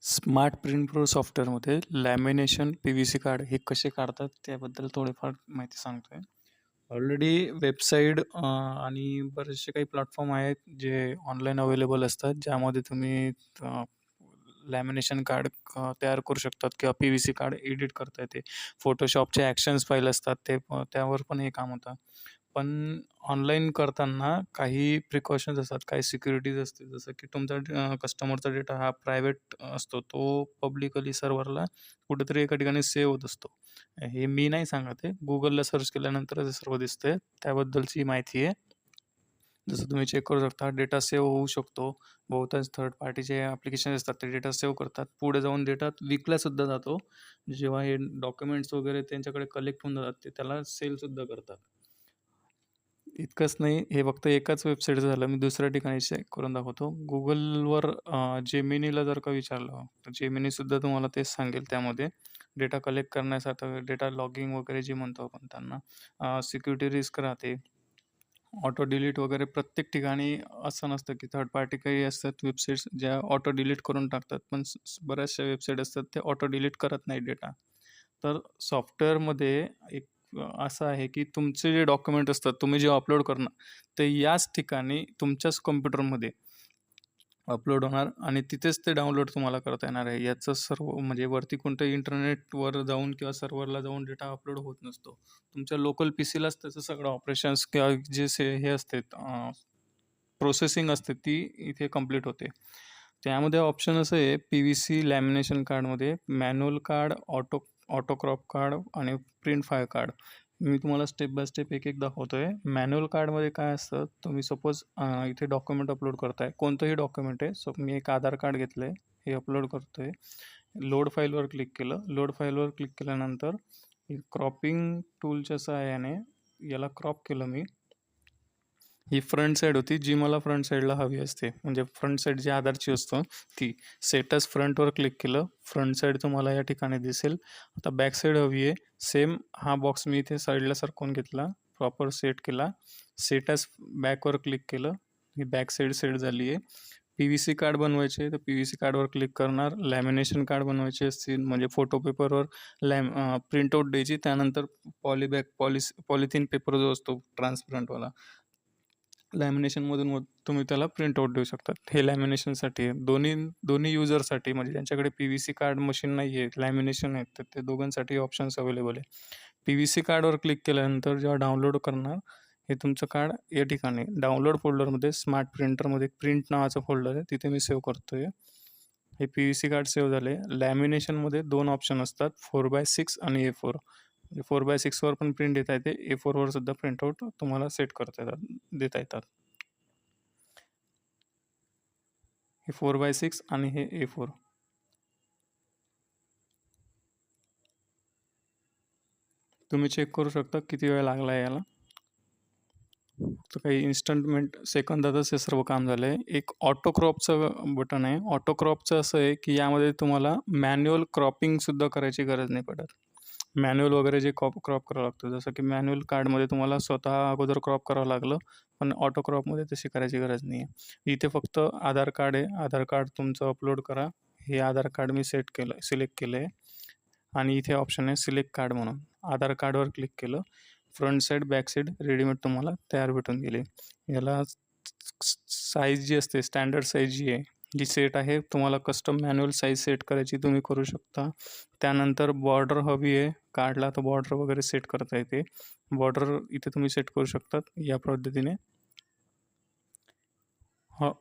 Smart print pro सॉफ्टवेअरमध्ये lamination P-V-C card हे कसे काढतात त्याबद्दल थोडीफार माहिती सांगतोय. ऑलरेडी वेबसाईट आणि बरेचसे काही प्लॅटफॉर्म आहेत जे ऑनलाईन अवेलेबल असतात, ज्यामध्ये तुम्ही लॅमिनेशन कार्ड तयार करू शकतात किंवा पी-व्ही-सी कार्ड एडिट करता येते. फोटोशॉपचे ॲक्शन्स फाईल असतात त्यावर पण हे काम होतं. पण ऑनलाईन करताना काही प्रिकॉशन्स असतात, काही सिक्युरिटीज असते. जसं की तुमचा कस्टमरचा डेटा हा प्रायव्हेट असतो. तो पब्लिकली सर्व्हरला कुठेतरी एका ठिकाणी सेव्ह होत असतो. हे मी नाही सांगत आहे. Googleला सर्च केल्यानंतर हे सर्व दिसतंय. त्याबद्दलची माहिती आहे. जसं तुम्ही चेक करू शकता, डेटा सेव्ह होऊ शकतो. बहुतांश थर्ड पार्टीचे ॲप्लिकेशन असतात, ते डेटा सेव्ह करतात. पुढे जाऊन डेटा विकलासुद्धा जातो. जेव्हा हे डॉक्युमेंट्स वगैरे त्यांच्याकडे कलेक्ट होऊन जातात, ते त्याला सेलसुद्धा करतात. इतकंच नाही, हे फक्त एकाच वेबसाईटचं झालं. मी दुसऱ्या ठिकाणी चेक करून दाखवतो. Googleवर Geminiला जर का विचारलं, तर Geminiसुद्धा तुम्हाला तेच सांगेल. त्यामध्ये डेटा कलेक्ट करण्यासाठी डेटा लॉगिंग वगैरे जे म्हणतो आपण त्यांना सिक्युरिटी रिस्क राहते. ऑटो डिलीट वगैरे प्रत्येक ठिकाणी असं नसतं, की थर्ड पार्टी काही असतात वेबसाईट्स ज्या ऑटो डिलीट करून टाकतात. पण बऱ्याचशा वेबसाईट असतात, ते ऑटो डिलीट करत नाही डेटा. तर सॉफ्टवेअरमध्ये एक असं आहे, की तुमचे जे डॉक्युमेंट असतात, तुम्ही जे अपलोड करणार, ते याच ठिकाणी तुमच्याच कॉम्प्युटरमध्ये अपलोड होणार आणि तिथेच ते डाउनलोड तुम्हाला करता येणार आहे. याचं सर्व म्हणजे वरती कोणत्याही इंटरनेटवर जाऊन किंवा सर्व्हरला जाऊन डेटा अपलोड होत नसतो. तुमच्या लोकल पीसीलाच त्याचं सगळं ऑपरेशन्स किंवा जे हे असते प्रोसेसिंग असते ती इथे कंप्लीट होते. त्यामध्ये ऑप्शन असं आहे पी-व्ही-सी लॅमिनेशन कार्डमध्ये manual card, auto crop card आणि प्रिंट फायर कार्ड. मी तुम्हाला स्टेप बाय स्टेप एक दाखवतोय. मॅन्युअल कार्डमध्ये काय असतं, तुम्ही सपोज इथे डॉक्युमेंट अपलोड करताय, कोणतंही डॉक्युमेंट आहे. सो मी एक आधार कार्ड घेतलंय, हे अपलोड करतोय. लोड फाईलवर क्लिक केलं. लोड फाईलवर क्लिक केल्यानंतर क्रॉपिंग टूलच्या सहाय्याने याला क्रॉप केलं मी. ही फ्रंट साईड होती, जी मला फ्रंट साईडला हवी असते. म्हणजे फ्रंट साईड जी आधारची असतो ती. सेटस फ्रंटवर क्लिक केलं. फ्रंट साईड तुम्हाला या ठिकाणी दिसेल. आता बॅक साईड हवी आहे. सेम हा बॉक्स मी इथे साईडला सरकवून घेतला. प्रॉपर सेट केला. सेटस बॅकवर क्लिक केलं. ही बॅक साईड सेट झाली आहे. पी-व्ही-सी कार्ड बनवायचे तर पी-व्ही-सी कार्डवर क्लिक करणार. लॅमिनेशन कार्ड बनवायचे असतील म्हणजे फोटो पेपरवर प्रिंटआउट द्यायची. त्यानंतर पॉलिथिन पेपर जो असतो ट्रान्सपरंटवाला, लॅमिनेशनमधून तुम्ही त्याला प्रिंटआउट देऊ शकतात. हे लॅमिनेशनसाठी आहे. दोन्ही युजरसाठी म्हणजे ज्यांच्याकडे पी-व्ही-सी कार्ड मशीन नाही आहे, लॅमिनेशन आहेत, तर ते दोघांसाठी ऑप्शन्स अवेलेबल आहे. पी-व्ही-सी कार्डवर क्लिक केल्यानंतर जेव्हा डाउनलोड करणार, हे तुमचं कार्ड या ठिकाणी डाउनलोड फोल्डरमध्ये स्मार्ट प्रिंटरमध्ये प्रिंट नावाचं फोल्डर आहे, तिथे मी सेव्ह करतोय. हे पी-व्ही-सी कार्ड सेव्ह झाले. लॅमिनेशनमध्ये 2 ऑप्शन असतात, 4x6 आणि A4. 4x6वर पण प्रिंट देता येते, A4वर सुद्धा प्रिंटआउट तुम्हाला सेट करता येतात, देता येतात. हे 4x6 आणि हे A4. तुम्ही चेक करू शकता किती वेळ लागला आहे याला. फक्त काही इन्स्टंट सेकंदातच हे सर्व काम झालं आहे. एक ऑटो क्रॉपचं बटन आहे. ऑटो क्रॉपचं असं आहे, की यामध्ये तुम्हाला मॅन्युअल क्रॉपिंगसुद्धा करायची गरज नाही पडत. मॅन्युअल वगैरे जे क्रॉप करावं लागतं, जसं की मॅन्युअल कार्डमध्ये तुम्हाला स्वतः अगोदर क्रॉप करावं लागलं, पण ऑटो क्रॉपमध्ये तशी करायची गरज नाही आहे. इथे फक्त आधार कार्ड आहे. आधार कार्ड तुमचं अपलोड करा. हे आधार कार्ड मी सिलेक्ट केलं आहे आणि इथे ऑप्शन आहे सिलेक्ट कार्ड म्हणून. आधार कार्डवर क्लिक केलं. Front side, back side readymade तुम्हाला तयार भेटून गेले. याला साईज जी असते, स्टँडर्ड साईज जी आहे, जी सेट आहे, तुम्हाला कस्टम मॅन्युअल साईज सेट करायची तुम्ही करू शकता. त्यानंतर बॉर्डर हवी आहे कार्डला, तर बॉर्डर वगैरे सेट करता येते. बॉर्डर इथे तुम्ही सेट करू शकतात या पद्धतीने.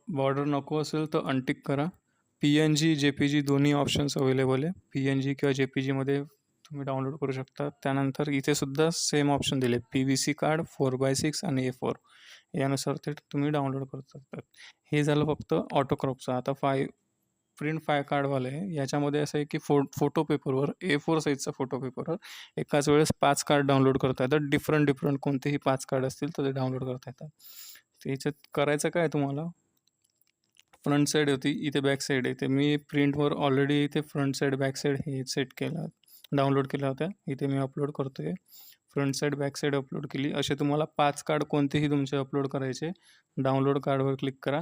बॉर्डर नको असेल तर अनटिक करा. PNG, JPG दोन्ही ऑप्शन्स अवेलेबल आहे. PNG किंवा JPGमध्ये तुम्ही डाउनलोड करू शकता. त्यानंतर इथे सुद्धा सेम ऑप्शन दिले, पी-व्ही-सी कार्ड, 4x6 आणि A4. यानुसार ते तुम्ही डाउनलोड करू शकतात. हे झालं फक्त ऑटो क्रॉपचं. आता प्रिंट फाय कार्डवाले आहे. याच्यामध्ये असं आहे, की फोटो पेपरवर A4 साईजचा फोटो पेपरवर एकाच वेळेस 5 कार्ड डाउनलोड करता येतात. डिफरंट कोणतेही 5 कार्ड असतील तर ते डाउनलोड करता येतात. तर याच्यात करायचं काय तुम्हाला, फ्रंट साईड होती, इथे बॅक साईड आहे. ते मी प्रिंटवर ऑलरेडी इथे फ्रंट साईड, बॅक साईड हे सेट केलं, डाउनलोड केल्या होत्या. इथे मी अपलोड करतोय. Front side, back side upload केली. असे तुम्हाला 5 कार्ड कोणतेही तुमचे अपलोड करायचे. डाउनलोड कार्डवर क्लिक करा.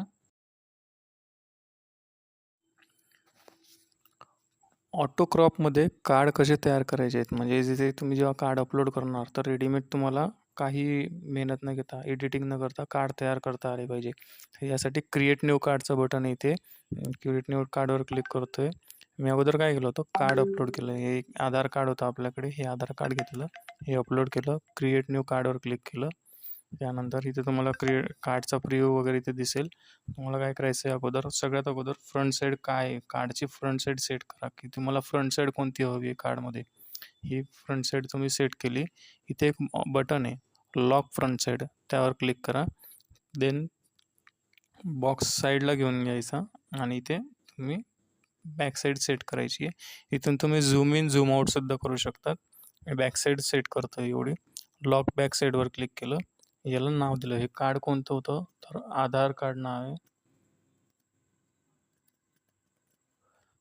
ऑटो क्रॉपमध्ये कार्ड कसे तयार करायचे आहेत म्हणजे जिथे तुम्ही जेव्हा कार्ड अपलोड करणार तर रेडीमेड तुम्हाला काही मेहनत न घेता एडिटिंग न करता कार्ड तयार करता आले पाहिजे. तर यासाठी क्रिएट न्यू कार्डचं बटन आहे इथे. क्रिएट न्यू कार्डवर क्लिक करतोय. मी अगोदर काय केलं होतं कार्ड अपलोड केलं. हे एक आधार कार्ड होतं आपल्याकडे. हे आधार कार्ड घेतलं. हे अपलोड केलं. क्रिएट न्यू कार्डवर क्लिक केलं. त्यानंतर इथे तुम्हाला कार्डचा प्रिव्ह्यू वगैरे इथे दिसेल. तुम्हाला काय करायचं आहे अगोदर सगळ्यात अगोदर फ्रंट साईड काय आहे कार्डची फ्रंट साईड सेट करा की तुम्हाला फ्रंट साईड कोणती हवी आहे कार्डमध्ये. ही फ्रंट साईड तुम्ही सेट केली. इथे एक बटन आहे लॉक फ्रंट साईड त्यावर क्लिक करा. देन बॉक्स साईडला घेऊन घ्यायचा आणि इथे तुम्ही बॅक साईड सेट करायची आहे. इथून तुम्ही झूम इन झूम आउट सुद्धा करू शकतात. मी बॅक साईड सेट करतो एवढी. लॉक बॅक साईडवर क्लिक केलं. याला नाव दिलं. हे कार्ड कोणतं होतं तर आधार कार्ड नाव आहे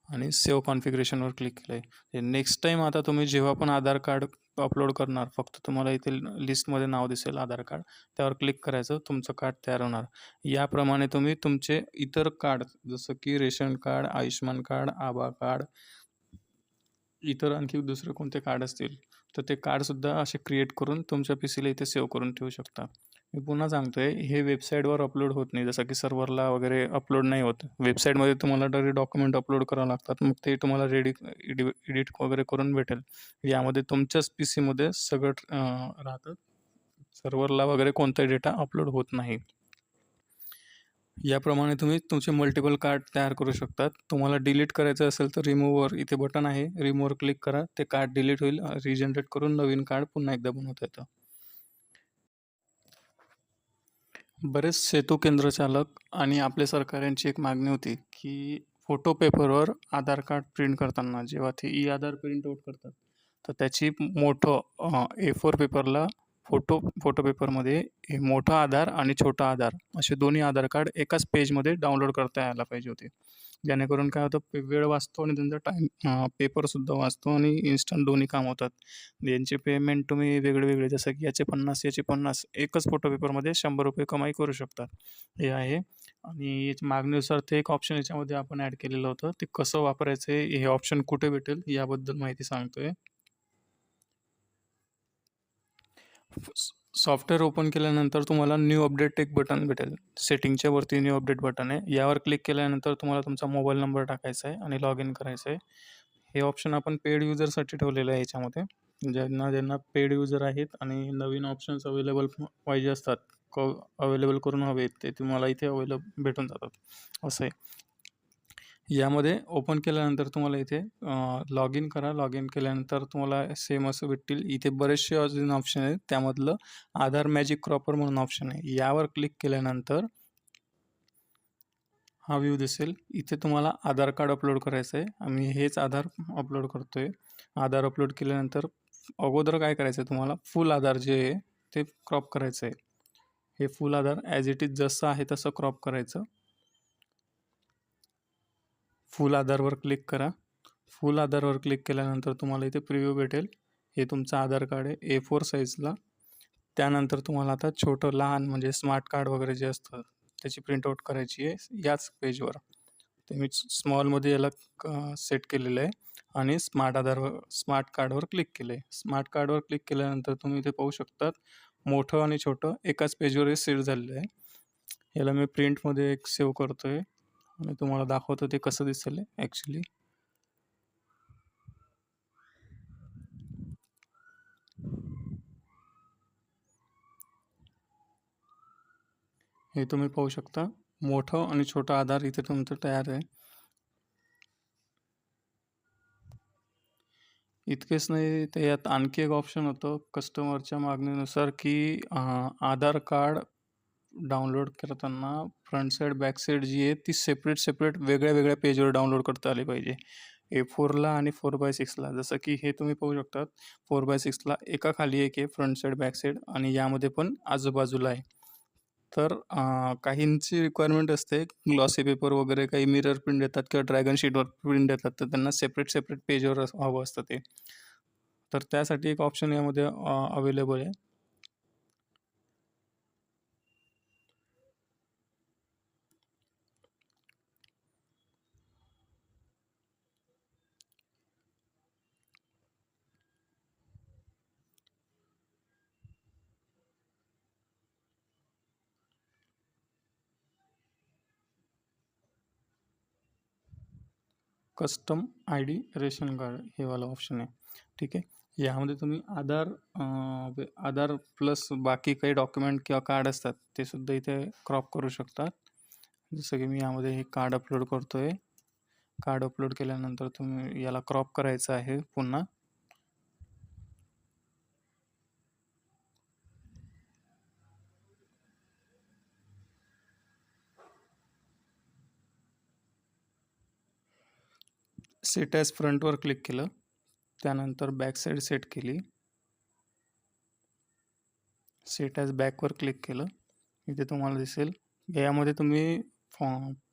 आणि सेव्ह कॉन्फिगरेशनवर क्लिक केलं आहे. नेक्स्ट टाईम आता तुम्ही जेव्हा पण आधार कार्ड अपलोड करणार फक्त तुम्हाला इथे लिस्टमध्ये नाव दिसेल आधार कार्ड त्यावर क्लिक करायचं तुमचं कार्ड तयार होणार. याप्रमाणे तुम्ही तुमचे इतर कार्ड जसं की रेशन कार्ड आयुष्यमान कार्ड आभा कार्ड इतर आणखी दुसरे कोणते कार्ड असतील तर ते कार्डसुद्धा असे क्रिएट करून तुमच्या पी सीला इथे सेव्ह करून ठेवू शकता. मी पुन्हा सांगतोय हे वेबसाईटवर अपलोड होत नाही जसं की सर्व्हरला वगैरे अपलोड नाही होत. वेबसाईटमध्ये तुम्हाला डायरेक्ट डॉक्युमेंट अपलोड करावं लागतात मग ते तुम्हाला एडिट वगैरे करून भेटेल. यामध्ये तुमच्याच पी सीमध्ये सगळं राहतं. सर्व्हरला वगैरे कोणताही डेटा अपलोड होत नाही. याप्रमाणे तुम्ही तुमचे मल्टिपल कार्ड तयार करू शकतात. तुम्हाला डिलीट करायचं असेल तर रिमूव्हवर इथे बटन आहे. रिमूव्हवर क्लिक करा. ते कार्ड डिलीट होईल. रिजनरेट करून नवीन कार्ड पुन्हा एकदा बनवता येतं. बरेच सेतू केंद्र चालक आणि आपल्या सरकार एक मागणी होती की फोटो पेपरवर आधार कार्ड प्रिंट करताना जेव्हा ते ई आधार प्रिंट आउट करतात तर त्याची मोठं A4 पेपरला फोटो पेपरमध्ये हे मोठा आधार आणि छोटा आधार असे दोन्ही आधार कार्ड एकाच पेजमध्ये डाउनलोड करता यायला पाहिजे होते. जेणेकरून काय होतं वेळ वाचतो आणि त्यांचा पेपरसुद्धा वाचतो आणि इन्स्टंट दोन्ही काम होतात. यांचे पेमेंट तुम्ही वेगळे जसं की याचे 50 याचे 50 एकच फोटो पेपरमध्ये ₹100 कमाई करू शकतात. हे आहे आणि याच्या मागणीनुसार ते एक ऑप्शन याच्यामध्ये आपण ॲड केलेलं होतं. ते कसं वापरायचं आहे, हे ऑप्शन कुठे भेटेल याबद्दल माहिती सांगतोय. सॉफ्टवेअर ओपन केल्यानंतर तुम्हाला न्यू अपडेट एक बटन भेटेल. सेटिंगच्या वरती न्यू अपडेट बटन आहे. यावर क्लिक केल्यानंतर तुम्हाला तुमचा मोबाईल नंबर टाकायचा आहे आणि लॉग इन करायचं आहे. हे ऑप्शन आपण पेड युजरसाठी ठेवलेलं आहे याच्यामध्ये. ज्यांना पेड युजर आहेत आणि नवीन ऑप्शन्स अवेलेबल पाहिजे असतात, अवेलेबल करून हवेत ते तुम्हाला इथे भेटून जातात असं आहे. यामध्ये ओपन केल्यानंतर तुम्हाला इथे लॉग इन करा. लॉग इन केल्यानंतर तुम्हाला सेम असं भेटतील. इथे बरेचसे अजून ऑप्शन आहेत. त्यामधलं आधार मॅजिक क्रॉपर म्हणून ऑप्शन आहे. यावर क्लिक केल्यानंतर हा व्ह्यू दिसेल. इथे तुम्हाला आधार कार्ड अपलोड करायचं आहे. आम्ही हेच आधार अपलोड करतोय. आधार अपलोड केल्यानंतर अगोदर काय करायचं आहे तुम्हाला फुल आधार जे आहे ते क्रॉप करायचं आहे. हे फुल आधार ॲज इट इज जसं आहे तसं क्रॉप करायचं. फुल आधारवर क्लिक करा. फुल आधारवर क्लिक केल्यानंतर तुम्हाला इथे प्रिव्ह्यू भेटेल. हे तुमचं आधार कार्ड आहे A4 साईजला. त्यानंतर तुम्हाला आता छोटं लहान म्हणजे स्मार्ट कार्ड वगैरे जे असतं त्याची प्रिंटआउट करायची आहे याच पेजवर. ते मी स्मॉलमध्ये याला सेट केलेलं आहे आणि स्मार्ट कार्डवर क्लिक केलं आहे. स्मार्ट कार्डवर क्लिक केल्यानंतर तुम्ही इथे पाहू शकतात मोठं आणि छोटं एकाच पेजवर हे सेट झालेलं आहे. याला मी प्रिंटमध्ये एक सेव्ह करतोय आणि तुम्हाला दाखवतो ते कसं दिसेल ॲक्च्युली. हे तुम्ही पाहू शकता मोठं आणि छोटं आधार इथे तुमचं तयार आहे. इतकेच नाही तर यात आणखी एक ऑप्शन होतं कस्टमरच्या मागणीनुसार की आधार कार्ड डाउनलोड करताना फ्रंट साईड बॅक साईड जी आहे ती सेपरेट वेगळ्या पेजवर डाउनलोड करता आली पाहिजे. A4ला आणि 4x6ला जसं की हे तुम्ही पाहू शकतात 4x6ला एका खाली एक आहे फ्रंट साईड बॅक साईड आणि यामध्ये पण आजूबाजूला आहे. तर काहींची रिक्वायरमेंट असते ग्लॉसी पेपर वगैरे काही मिरर प्रिंट देतात किंवा ड्रॅगन शीटवर प्रिंट देतात तर त्यांना सेपरेट पेजवर हवं असतं ते. तर त्यासाठी एक ऑप्शन यामध्ये अवेलेबल आहे. Custom I D ration card हे वाला ऑप्शन आहे. ठीक आहे. यामध्ये तुम्ही आधार प्लस बाकी काही डॉक्युमेंट किंवा कार्ड असतात ते सुद्धा इथे क्रॉप करू शकतात. जसं की मी यामध्ये हे कार्ड अपलोड करतोय. कार्ड अपलोड केल्यानंतर तुम्ही याला क्रॉप करायचं आहे पुन्हा. सेट ॲज फ्रंटवर क्लिक केलं. त्यानंतर बॅक साईड सेट केली. सेट ॲज बॅकवर क्लिक केलं. इथे तुम्हाला दिसेल यामध्ये तुम्ही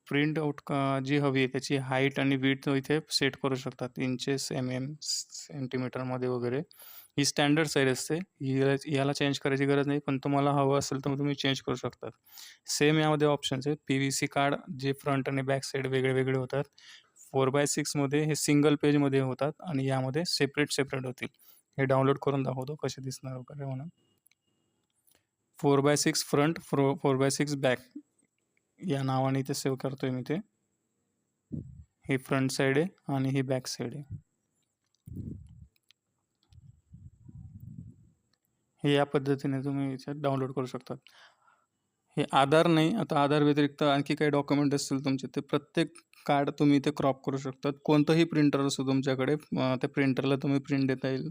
प्रिंट आउट जी हवी आहे त्याची हाईट आणि विड्थ इथे सेट करू शकतात. इंचेस, सेंटीमीटरमध्ये वगैरे. ही स्टँडर्ड साईज असते. याला चेंज करायची गरज नाही, पण तुम्हाला हवं असेल तर तुम्ही चेंज करू शकतात. सेम यामध्ये ऑप्शन्स आहेत. PVC कार्ड जे फ्रंट आणि बॅक साईड वेगळे वेगळे होतात. 4x6 मध्ये हे सिंगल पेजमध्ये होतात आणि यामध्ये सेपरेट होतील. हे डाउनलोड करून दाखवतो कसे दिसणार वगैरे म्हणून. 4x6 फ्रंट, 4x6 बॅक या नावाने इथे सेव्ह करतोय मी ते. ही फ्रंट साईड आहे आणि ही बॅक साईड आहे. हे या पद्धतीने तुम्ही याच्यात डाउनलोड करू शकतात. हे आधार नाही, आता आधार व्यतिरिक्त आणखी काही डॉक्युमेंट असतील तुमचे ते प्रत्येक कार्ड तुम्ही इथे क्रॉप करू शकतात. कोणतंही प्रिंटर असो तुमच्याकडे त्या प्रिंटरला तुम्ही प्रिंट देता येईल.